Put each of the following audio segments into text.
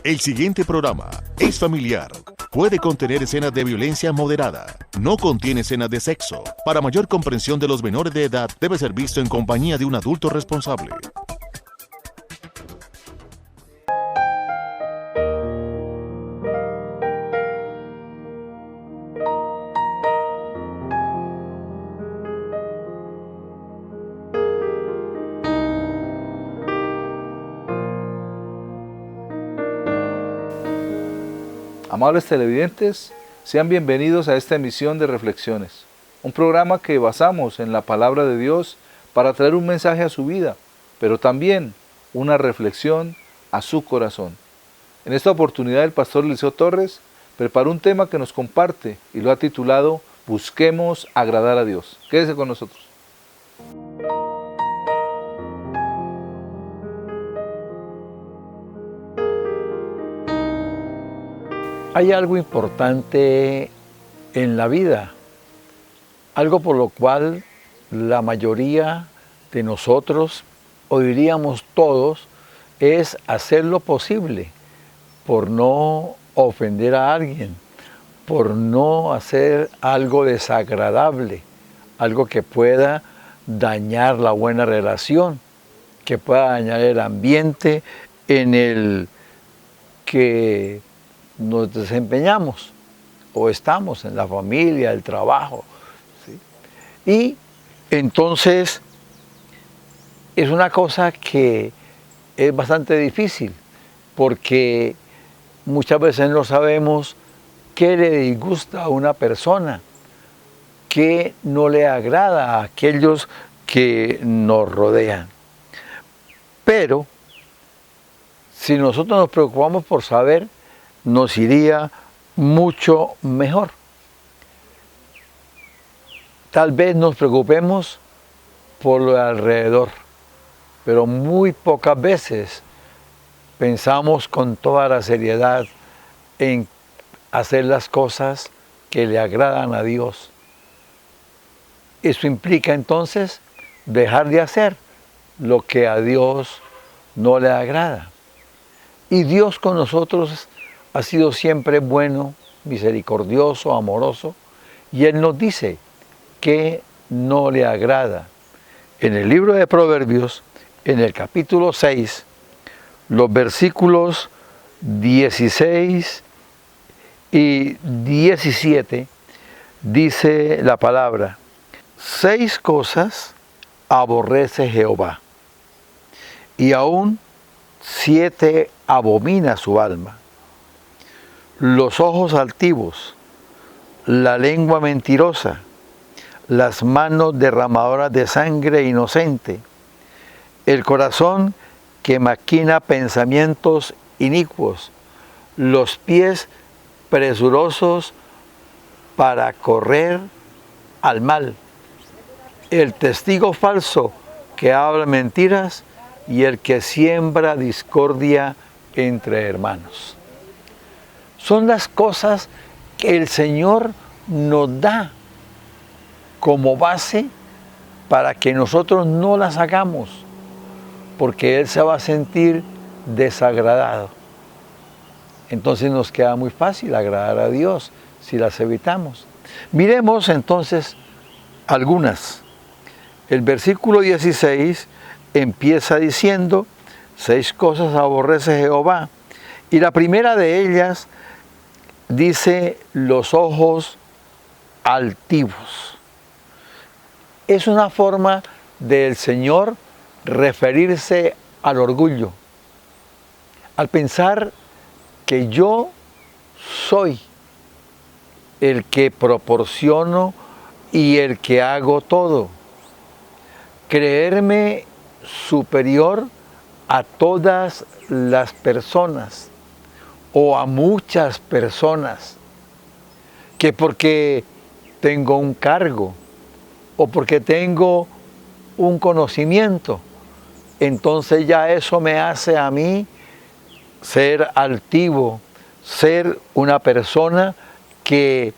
El siguiente programa es familiar. Puede contener escenas de violencia moderada. No contiene escenas de sexo. Para mayor comprensión de los menores de edad, debe ser visto en compañía de un adulto responsable. Amables televidentes, sean bienvenidos a esta emisión de Reflexiones, un programa que basamos en la Palabra de Dios para traer un mensaje a su vida, pero también una reflexión a su corazón. En esta oportunidad el pastor Liceo Torres preparó un tema que nos comparte y lo ha titulado Busquemos agradar a Dios. Quédese con nosotros. Hay algo importante en la vida, algo por lo cual la mayoría de nosotros, o diríamos todos, es hacer lo posible por no ofender a alguien, por no hacer algo desagradable, algo que pueda dañar la buena relación, que pueda dañar el ambiente en el que nos desempeñamos o estamos en la familia, el trabajo, ¿sí? Y entonces es una cosa que es bastante difícil porque muchas veces no sabemos qué le disgusta a una persona, qué no le agrada a aquellos que nos rodean. Pero si nosotros nos preocupamos por saber, nos iría mucho mejor. Tal vez nos preocupemos por lo de alrededor, pero muy pocas veces pensamos con toda la seriedad en hacer las cosas que le agradan a Dios. Eso implica entonces dejar de hacer lo que a Dios no le agrada. Y Dios con nosotros ha sido siempre bueno, misericordioso, amoroso, y Él nos dice que no le agrada. En el libro de Proverbios, en el capítulo 6, los versículos 16 y 17, dice la palabra: 6 cosas aborrece Jehová, y aún 7 abomina su alma: los ojos altivos, la lengua mentirosa, las manos derramadoras de sangre inocente, el corazón que maquina pensamientos inicuos, los pies presurosos para correr al mal, el testigo falso que habla mentiras y el que siembra discordia entre hermanos. Son las cosas que el Señor nos da como base para que nosotros no las hagamos, porque Él se va a sentir desagradado. Entonces nos queda muy fácil agradar a Dios si las evitamos. Miremos entonces algunas. El versículo 16 empieza diciendo: 6 cosas aborrece Jehová. Y la primera de ellas dice: los ojos altivos. Es una forma del Señor referirse al orgullo, al pensar que yo soy el que proporciono y el que hago todo. Creerme superior a todas las personas o a muchas personas, que porque tengo un cargo o porque tengo un conocimiento, entonces ya eso me hace a mí ser altivo, ser una persona que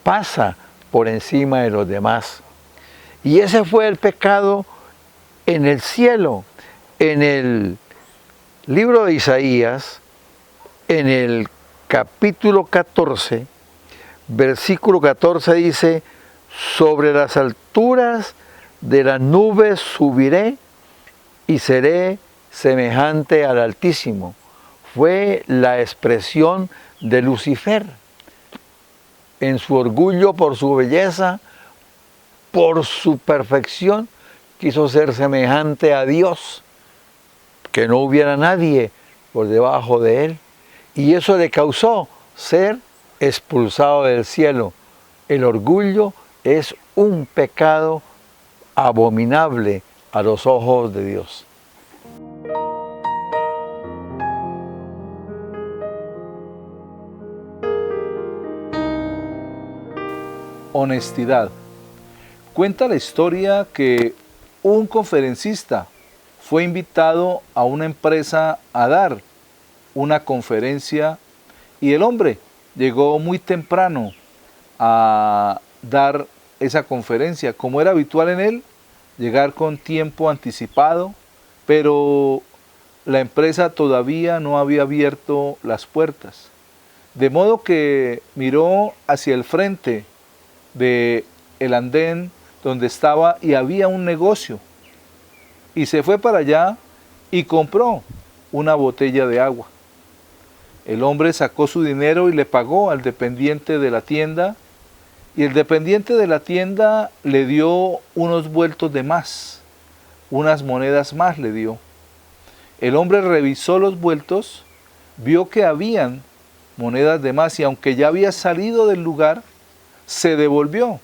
pasa por encima de los demás. Y ese fue el pecado en el cielo. En el libro de Isaías, en el capítulo 14, versículo 14 dice: sobre las alturas de las nubes subiré y seré semejante al Altísimo. Fue la expresión de Lucifer. En su orgullo por su belleza, por su perfección, quiso ser semejante a Dios, que no hubiera nadie por debajo de él. Y eso le causó ser expulsado del cielo. El orgullo es un pecado abominable a los ojos de Dios. Honestidad. Cuenta la historia que un conferencista fue invitado a una empresa a dar una conferencia y el hombre llegó muy temprano a dar esa conferencia, como era habitual en él, llegar con tiempo anticipado, pero la empresa todavía no había abierto las puertas. De modo que miró hacia el frente del andén donde estaba y había un negocio. Y se fue para allá y compró una botella de agua. El hombre sacó su dinero y le pagó al dependiente de la tienda, y el dependiente de la tienda le dio unos vueltos de más, unas monedas más le dio. El hombre revisó los vueltos, vio que habían monedas de más y aunque ya había salido del lugar, se devolvió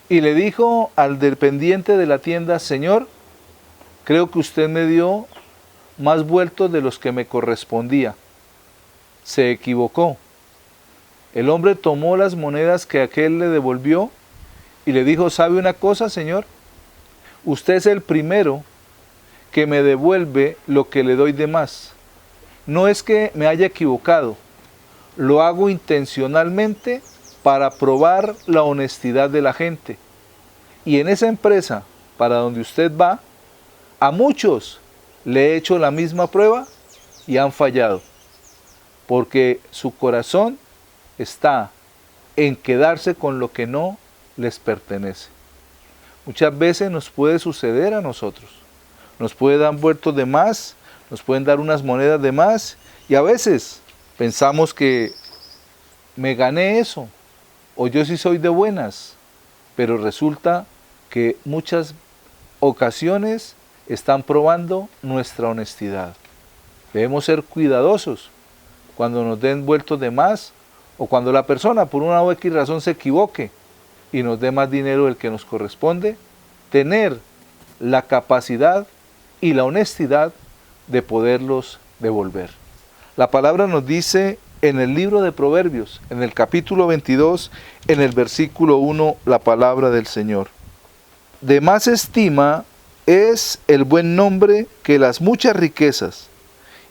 y le dijo al dependiente de la tienda: Señor, creo que usted me dio más vueltos de los que me correspondía. Se equivocó. El hombre tomó las monedas que aquel le devolvió y le dijo: ¿sabe una cosa, señor? Usted es el primero que me devuelve lo que le doy de más. No es que me haya equivocado, lo hago intencionalmente para probar la honestidad de la gente. Y en esa empresa para donde usted va, a muchos le he hecho la misma prueba y han fallado, porque su corazón está en quedarse con lo que no les pertenece. Muchas veces nos puede suceder a nosotros. Nos puede dar vueltos de más, nos pueden dar unas monedas de más, y a veces pensamos que me gané eso, o yo sí soy de buenas, pero resulta que muchas ocasiones están probando nuestra honestidad. Debemos ser cuidadosos cuando nos den vueltos de más, o cuando la persona por una u X razón se equivoque y nos dé más dinero del que nos corresponde, tener la capacidad y la honestidad de poderlos devolver. La palabra nos dice en el libro de Proverbios, en el capítulo 22, en el versículo 1, la palabra del Señor: de más estima es el buen nombre que las muchas riquezas,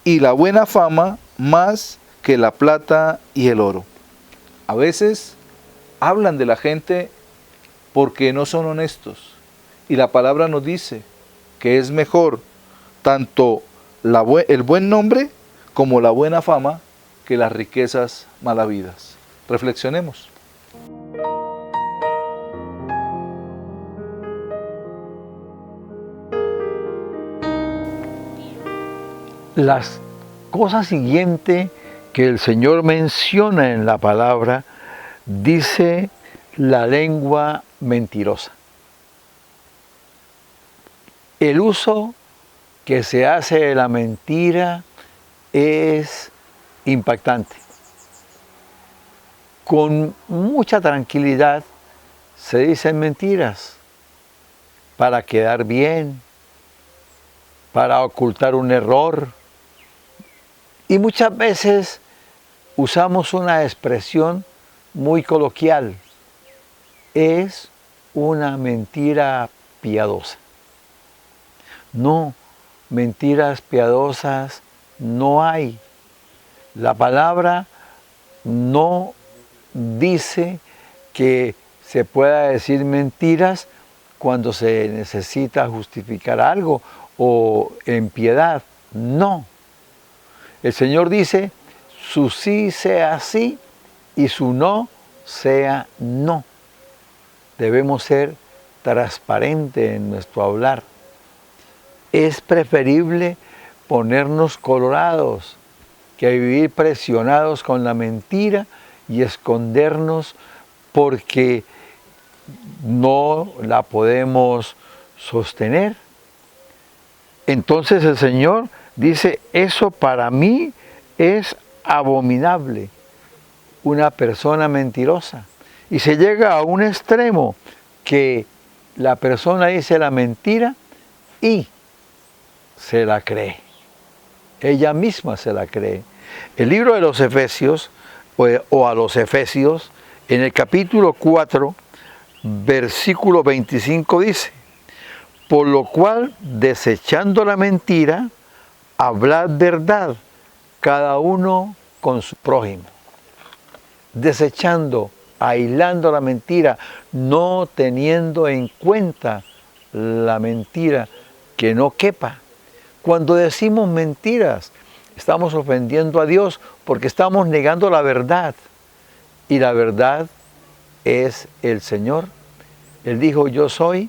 y la buena fama más que la plata y el oro. A veces hablan de la gente porque no son honestos, y la palabra nos dice que es mejor tanto el buen nombre como la buena fama que las riquezas mal habidas. Reflexionemos. Las cosas siguientes que el Señor menciona en la palabra, dice la lengua mentirosa. El uso que se hace de la mentira es impactante. Con mucha tranquilidad se dicen mentiras para quedar bien, para ocultar un error. Y muchas veces usamos una expresión muy coloquial: es una mentira piadosa. No, mentiras piadosas no hay. La palabra no dice que se pueda decir mentiras cuando se necesita justificar algo o en piedad. No. El Señor dice: su sí sea sí y su no sea no. Debemos ser transparentes en nuestro hablar. Es preferible ponernos colorados que vivir presionados con la mentira y escondernos porque no la podemos sostener. Entonces el Señor dice, eso para mí es abominable, una persona mentirosa. Y se llega a un extremo que la persona dice la mentira y se la cree. Ella misma se la cree. El libro de los Efesios, o a los Efesios, en el capítulo 4, versículo 25 dice, por lo cual, desechando la mentira, hablad verdad, cada uno con su prójimo. Desechando, aislando la mentira, no teniendo en cuenta la mentira, que no quepa. Cuando decimos mentiras, estamos ofendiendo a Dios porque estamos negando la verdad. Y la verdad es el Señor. Él dijo, yo soy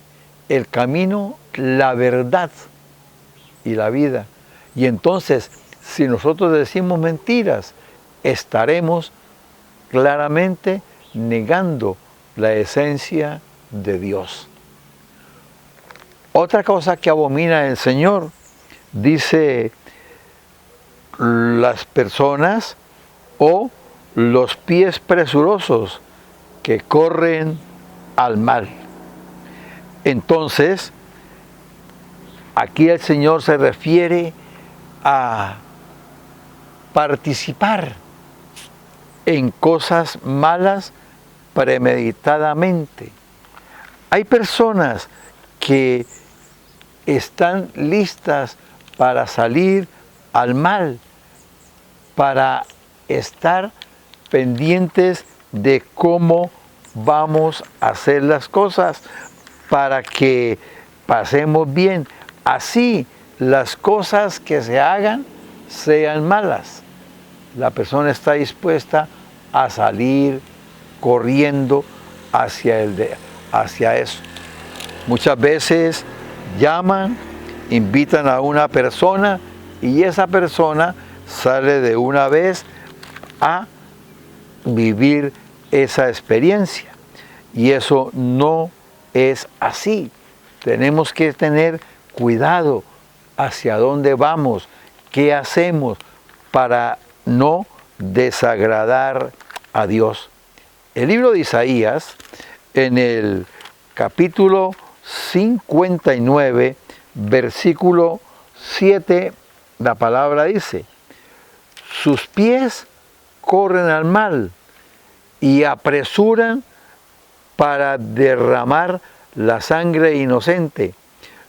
el camino, la verdad y la vida. Y entonces, si nosotros decimos mentiras, estaremos claramente negando la esencia de Dios. Otra cosa que abomina el Señor, dice, las personas o los pies presurosos que corren al mal. Entonces, aquí el Señor se refiere a participar en cosas malas premeditadamente. Hay personas que están listas para salir al mal, para estar pendientes de cómo vamos a hacer las cosas para que pasemos bien. Así las cosas que se hagan sean malas. La persona está dispuesta a salir corriendo hacia eso. Muchas veces llaman, invitan a una persona y esa persona sale de una vez a vivir esa experiencia. Y eso no es así. Tenemos que tener cuidado hacia dónde vamos, qué hacemos para no desagradar a Dios. El libro de Isaías, en el capítulo 59, versículo 7, la palabra dice, sus pies corren al mal y apresuran para derramar la sangre inocente.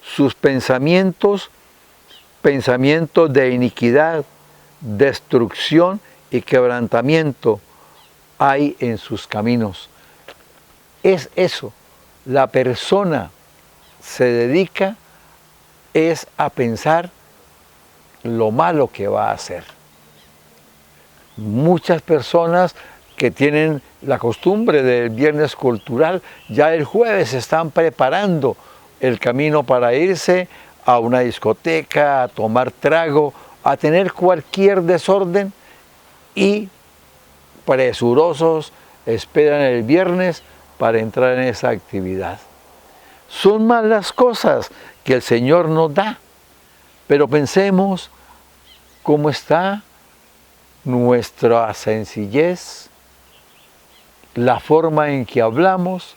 Sus pensamientos de iniquidad, destrucción y quebrantamiento hay en sus caminos. Es eso, la persona se dedica es a pensar lo malo que va a hacer. Muchas personas que tienen la costumbre del viernes cultural, ya el jueves están preparando el camino para irse a una discoteca, a tomar trago, a tener cualquier desorden y presurosos esperan el viernes para entrar en esa actividad. Son malas cosas que el Señor nos da, pero pensemos cómo está nuestra sencillez, la forma en que hablamos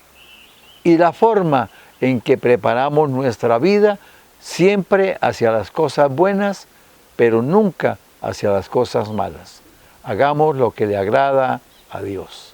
y la forma en que preparamos nuestra vida siempre hacia las cosas buenas, pero nunca hacia las cosas malas. Hagamos lo que le agrada a Dios.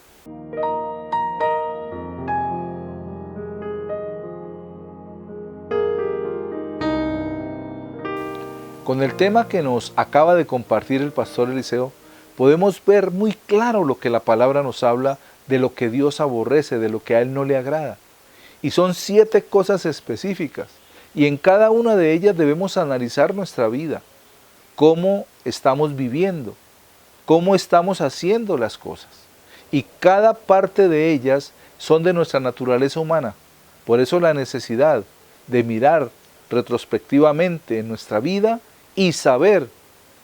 Con el tema que nos acaba de compartir el pastor Eliseo, podemos ver muy claro lo que la palabra nos habla de lo que Dios aborrece, de lo que a Él no le agrada. Y son 7 cosas específicas. Y en cada una de ellas debemos analizar nuestra vida, cómo estamos viviendo. cómo estamos haciendo las cosas. Y cada parte de ellas son de nuestra naturaleza humana. Por eso la necesidad de mirar retrospectivamente en nuestra vida y saber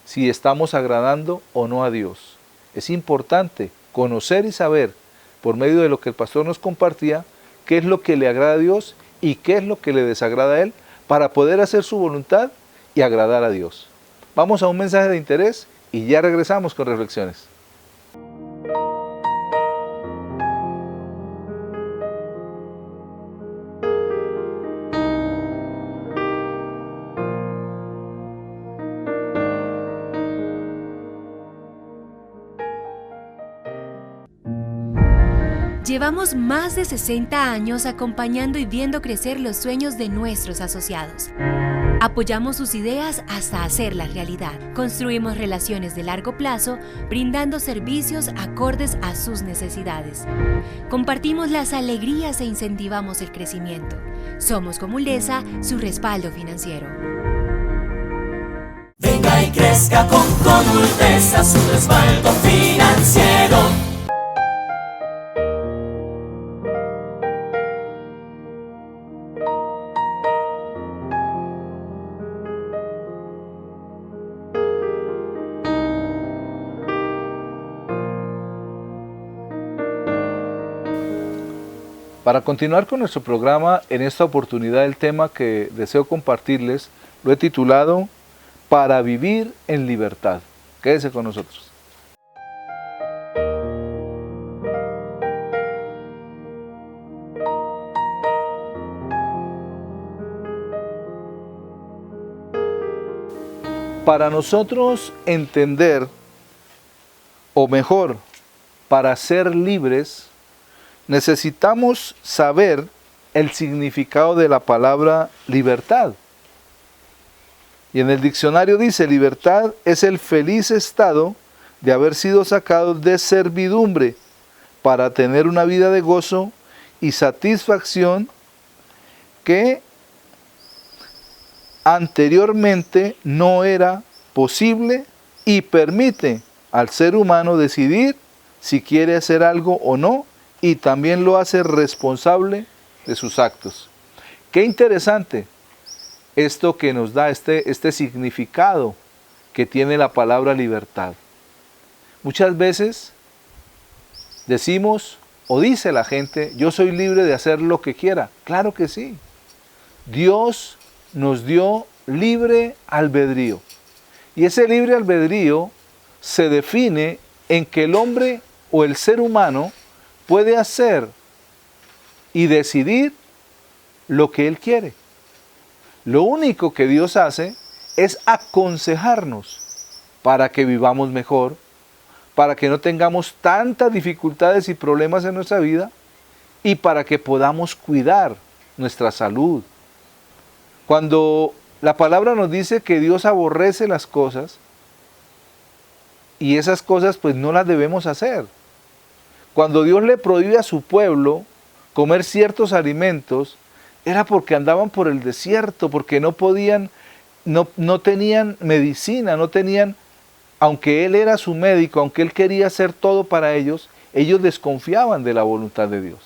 si estamos agradando o no a Dios. Es importante conocer y saber, por medio de lo que el pastor nos compartía, qué es lo que le agrada a Dios y qué es lo que le desagrada a Él, para poder hacer su voluntad y agradar a Dios. Vamos a un mensaje de interés y ya regresamos con reflexiones. Llevamos más de 60 años acompañando y viendo crecer los sueños de nuestros asociados. Apoyamos sus ideas hasta hacerlas realidad. Construimos relaciones de largo plazo, brindando servicios acordes a sus necesidades. Compartimos las alegrías e incentivamos el crecimiento. Somos como Ulesa, su respaldo financiero. Venga y crezca con Ulesa, su respaldo financiero. Para continuar con nuestro programa, en esta oportunidad el tema que deseo compartirles lo he titulado Para vivir en libertad. Quédese con nosotros. Para nosotros entender, o mejor, para ser libres, necesitamos saber el significado de la palabra libertad. Y en el diccionario dice: libertad es el feliz estado de haber sido sacado de servidumbre para tener una vida de gozo y satisfacción que anteriormente no era posible, y permite al ser humano decidir si quiere hacer algo o no, y también lo hace responsable de sus actos. Qué interesante esto que nos da este significado que tiene la palabra libertad. Muchas veces decimos o dice la gente: yo soy libre de hacer lo que quiera. Claro que sí. Dios nos dio libre albedrío. Y ese libre albedrío se define en que el hombre o el ser humano puede hacer y decidir lo que Él quiere. Lo único que Dios hace es aconsejarnos para que vivamos mejor, para que no tengamos tantas dificultades y problemas en nuestra vida, y para que podamos cuidar nuestra salud. Cuando la palabra nos dice que Dios aborrece las cosas, y esas cosas pues no las debemos hacer. Cuando Dios le prohíbe a su pueblo comer ciertos alimentos, era porque andaban por el desierto, porque no podían, no tenían medicina, no tenían, aunque Él era su médico, aunque Él quería hacer todo para ellos desconfiaban de la voluntad de Dios.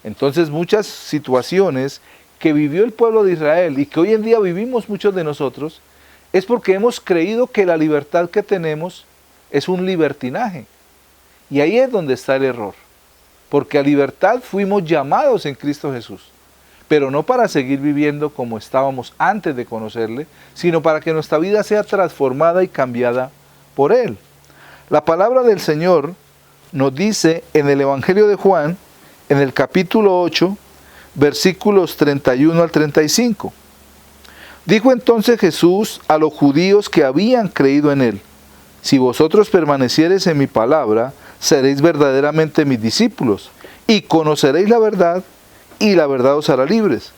Entonces muchas situaciones que vivió el pueblo de Israel y que hoy en día vivimos muchos de nosotros, es porque hemos creído que la libertad que tenemos es un libertinaje. Y ahí es donde está el error. Porque a libertad fuimos llamados en Cristo Jesús. Pero no para seguir viviendo como estábamos antes de conocerle, sino para que nuestra vida sea transformada y cambiada por Él. La palabra del Señor nos dice en el Evangelio de Juan, en el capítulo 8, versículos 31 al 35. Dijo entonces Jesús a los judíos que habían creído en Él: si vosotros permaneciereis en mi palabra, seréis verdaderamente mis discípulos, y conoceréis la verdad, y la verdad os hará libres.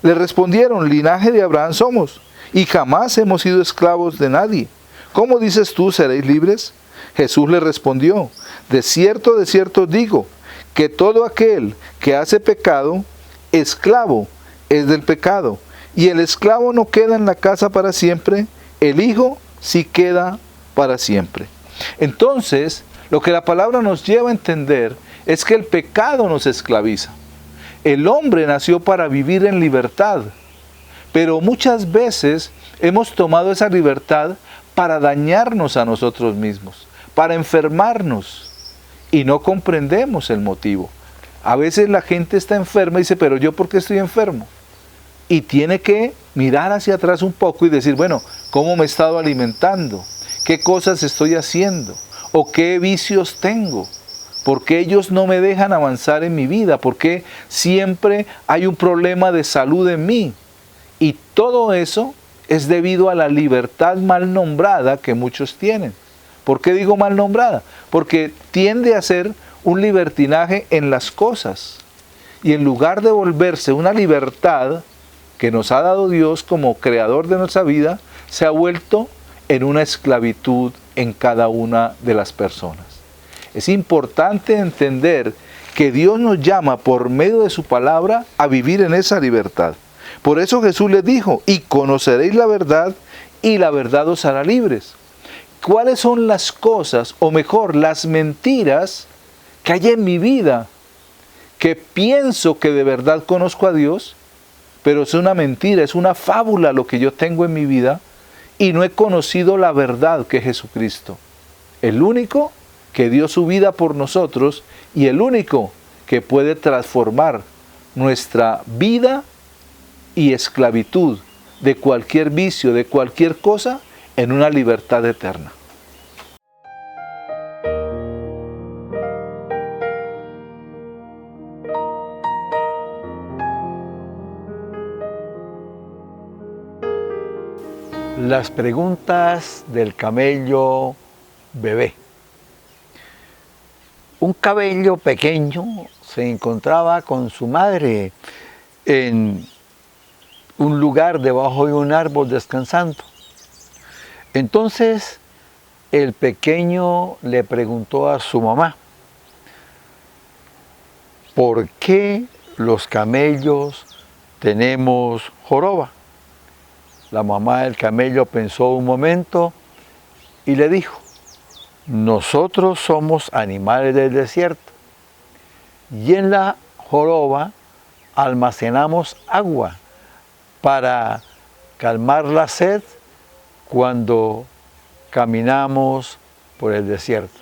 Le respondieron: linaje de Abraham somos, y jamás hemos sido esclavos de nadie. ¿Cómo dices tú, seréis libres? Jesús le respondió: de cierto os digo, que todo aquel que hace pecado, esclavo es del pecado. Y el esclavo no queda en la casa para siempre, el Hijo sí queda para siempre. Entonces, lo que la palabra nos lleva a entender es que el pecado nos esclaviza. El hombre nació para vivir en libertad, pero muchas veces hemos tomado esa libertad para dañarnos a nosotros mismos, para enfermarnos, y no comprendemos el motivo. A veces la gente está enferma y dice, pero ¿yo por qué estoy enfermo? Y tiene que mirar hacia atrás un poco y decir, bueno, ¿cómo me he estado alimentando? ¿Qué cosas estoy haciendo? ¿O qué vicios tengo? ¿Por qué ellos no me dejan avanzar en mi vida? ¿Por qué siempre hay un problema de salud en mí? Y todo eso es debido a la libertad mal nombrada que muchos tienen. ¿Por qué digo mal nombrada? Porque tiende a ser un libertinaje en las cosas. Y en lugar de volverse una libertad que nos ha dado Dios como creador de nuestra vida, se ha vuelto en una esclavitud en cada una de las personas. Es importante entender que Dios nos llama por medio de su palabra a vivir en esa libertad. Por eso Jesús les dijo, y conoceréis la verdad, y la verdad os hará libres. ¿Cuáles son las cosas, o mejor, las mentiras que hay en mi vida, que pienso que de verdad conozco a Dios, pero es una mentira, es una fábula lo que yo tengo en mi vida, y no he conocido la verdad que es Jesucristo, el único que dio su vida por nosotros y el único que puede transformar nuestra vida y esclavitud de cualquier vicio, de cualquier cosa, en una libertad eterna. Las preguntas del camello bebé. Un camello pequeño se encontraba con su madre en un lugar debajo de un árbol descansando. Entonces el pequeño le preguntó a su mamá, ¿por qué los camellos tenemos joroba? La mamá del camello pensó un momento y le dijo, nosotros somos animales del desierto y en la joroba almacenamos agua para calmar la sed cuando caminamos por el desierto.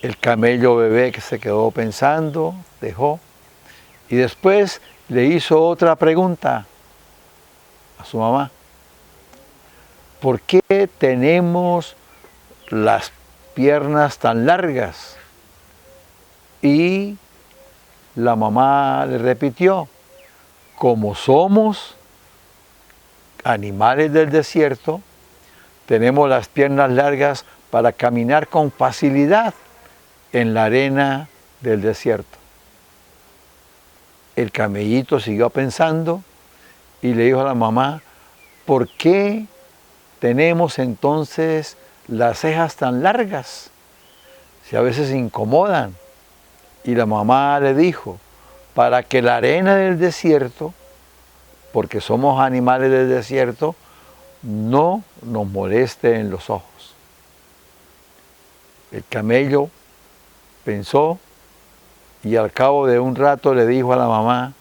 El camello bebé que se quedó pensando, dejó, y después le hizo otra pregunta a su mamá. ¿Por qué tenemos las piernas tan largas? Y la mamá le repitió, como somos animales del desierto, tenemos las piernas largas para caminar con facilidad en la arena del desierto. El camellito siguió pensando y le dijo a la mamá, ¿por qué tenemos entonces las cejas tan largas? Si a veces incomodan. Y la mamá le dijo, para que la arena del desierto, porque somos animales del desierto, no nos moleste en los ojos. El camello pensó y al cabo de un rato le dijo a la mamá,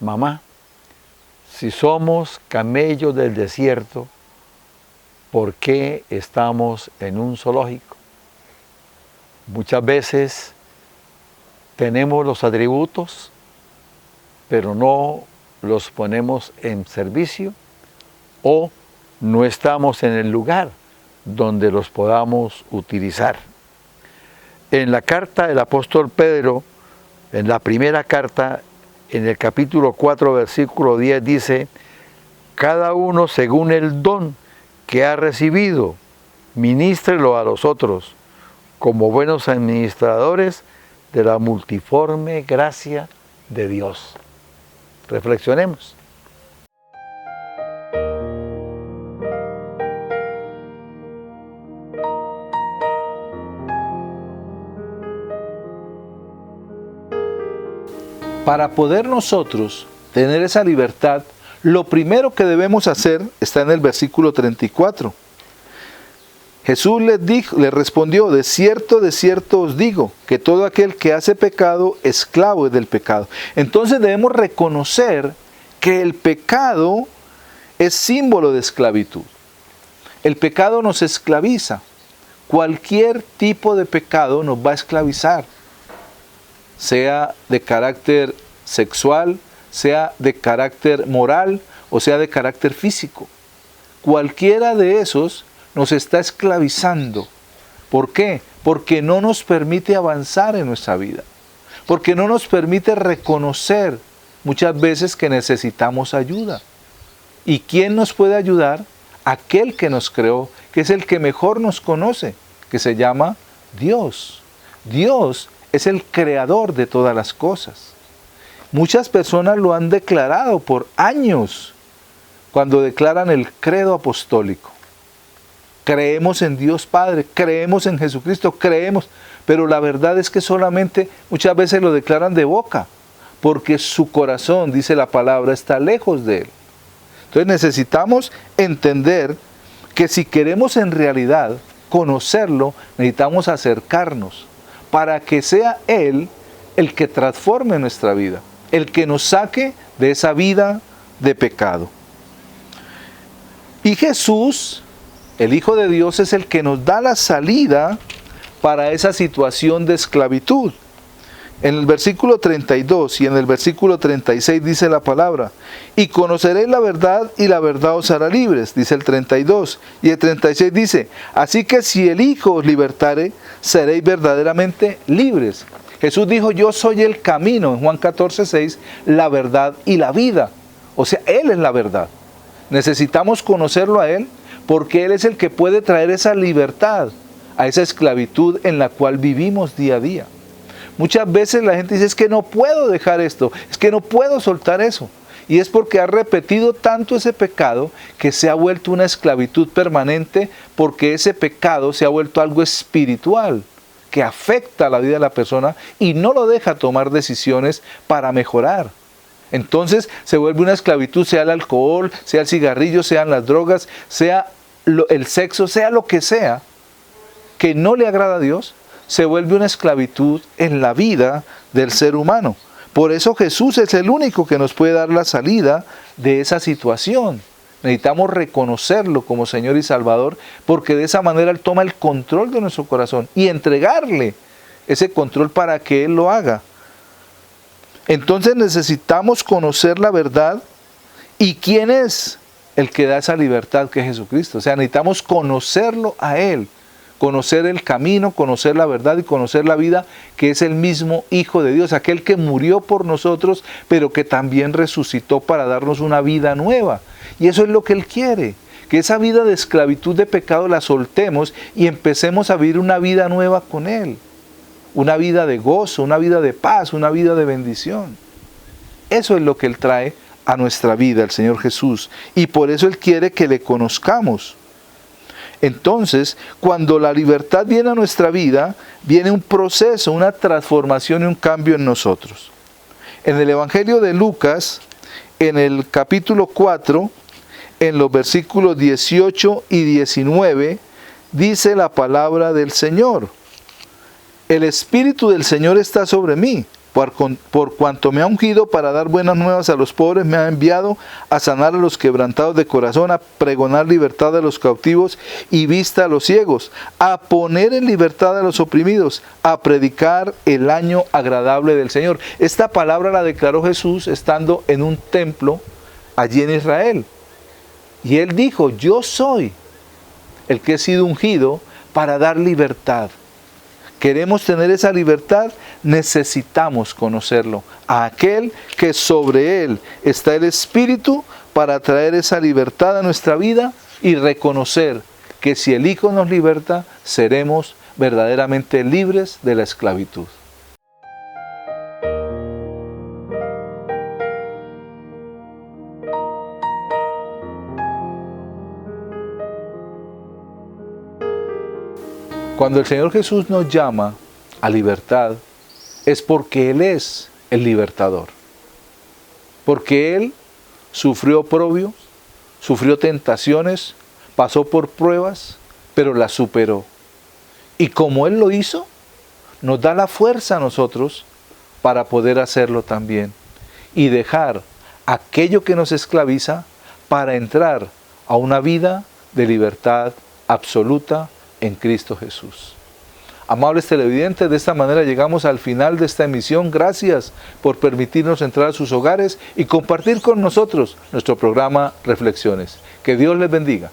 mamá, si somos camellos del desierto, ¿por qué estamos en un zoológico? Muchas veces tenemos los atributos, pero no los ponemos en servicio o no estamos en el lugar donde los podamos utilizar. En la carta del apóstol Pedro, en la primera carta, en el capítulo 4, versículo 10 dice, cada uno según el don que ha recibido, ministrelo a los otros, como buenos administradores de la multiforme gracia de Dios. Reflexionemos. Para poder nosotros tener esa libertad, lo primero que debemos hacer está en el versículo 34. Jesús les respondió, de cierto os digo, que todo aquel que hace pecado, esclavo es del pecado. Entonces debemos reconocer que el pecado es símbolo de esclavitud. El pecado nos esclaviza. Cualquier tipo de pecado nos va a esclavizar, sea de carácter sexual, sea de carácter moral o sea de carácter físico. Cualquiera de esos nos está esclavizando. ¿Por qué? Porque no nos permite avanzar en nuestra vida. Porque no nos permite reconocer muchas veces que necesitamos ayuda. ¿Y quién nos puede ayudar? Aquel que nos creó, que es el que mejor nos conoce, que se llama Dios. Dios es el creador de todas las cosas. Muchas personas lo han declarado por años cuando declaran el credo apostólico. Creemos en Dios Padre, creemos en Jesucristo, creemos, pero la verdad es que solamente muchas veces lo declaran de boca, porque su corazón, dice la palabra, está lejos de Él. Entonces necesitamos entender que si queremos en realidad conocerlo, necesitamos acercarnos para que sea Él el que transforme nuestra vida, el que nos saque de esa vida de pecado. Y Jesús, el Hijo de Dios, es el que nos da la salida para esa situación de esclavitud. En el versículo 32 y en el versículo 36 dice la palabra, y conoceréis la verdad y la verdad os hará libres, dice el 32. Y el 36 dice, así que si el Hijo os libertare, seréis verdaderamente libres. Jesús dijo, yo soy el camino, en Juan 14:6, la verdad y la vida. O sea, Él es la verdad. Necesitamos conocerlo a Él, porque Él es el que puede traer esa libertad a esa esclavitud en la cual vivimos día a día. Muchas veces la gente dice, es que no puedo dejar esto, es que no puedo soltar eso. Y es porque ha repetido tanto ese pecado que se ha vuelto una esclavitud permanente, porque ese pecado se ha vuelto algo espiritual que afecta a la vida de la persona y no lo deja tomar decisiones para mejorar. Entonces se vuelve una esclavitud, sea el alcohol, sea el cigarrillo, sean las drogas, sea el sexo, sea lo que sea, que no le agrada a Dios, se vuelve una esclavitud en la vida del ser humano. Por eso Jesús es el único que nos puede dar la salida de esa situación. Necesitamos reconocerlo como Señor y Salvador, porque de esa manera Él toma el control de nuestro corazón y entregarle ese control para que Él lo haga. Entonces necesitamos conocer la verdad y quién es el que da esa libertad, que es Jesucristo. O sea, necesitamos conocerlo a Él, conocer el camino, conocer la verdad y conocer la vida, que es el mismo Hijo de Dios, aquel que murió por nosotros, pero que también resucitó para darnos una vida nueva. Y eso es lo que Él quiere, que esa vida de esclavitud de pecado la soltemos y empecemos a vivir una vida nueva con Él. Una vida de gozo, una vida de paz, una vida de bendición. Eso es lo que Él trae a nuestra vida, el Señor Jesús. Y por eso Él quiere que le conozcamos. Entonces, cuando la libertad viene a nuestra vida, viene un proceso, una transformación y un cambio en nosotros. En el Evangelio de Lucas, en el capítulo 4, en los versículos 18 y 19, dice la palabra del Señor. El Espíritu del Señor está sobre mí, por cuanto me ha ungido para dar buenas nuevas a los pobres, me ha enviado a sanar a los quebrantados de corazón, a pregonar libertad a los cautivos y vista a los ciegos, a poner en libertad a los oprimidos, a predicar el año agradable del Señor. Esta palabra la declaró Jesús estando en un templo allí en Israel. Y Él dijo, yo soy el que he sido ungido para dar libertad. Queremos tener esa libertad, necesitamos conocerlo, a aquel que sobre Él está el Espíritu para traer esa libertad a nuestra vida y reconocer que si el Hijo nos liberta, seremos verdaderamente libres de la esclavitud. Cuando el Señor Jesús nos llama a libertad, es porque Él es el libertador. Porque Él sufrió oprobio, sufrió tentaciones, pasó por pruebas, pero la superó. Y como Él lo hizo, nos da la fuerza a nosotros para poder hacerlo también y dejar aquello que nos esclaviza para entrar a una vida de libertad absoluta en Cristo Jesús. Amables televidentes, de esta manera llegamos al final de esta emisión. Gracias por permitirnos entrar a sus hogares y compartir con nosotros nuestro programa Reflexiones. Que Dios les bendiga.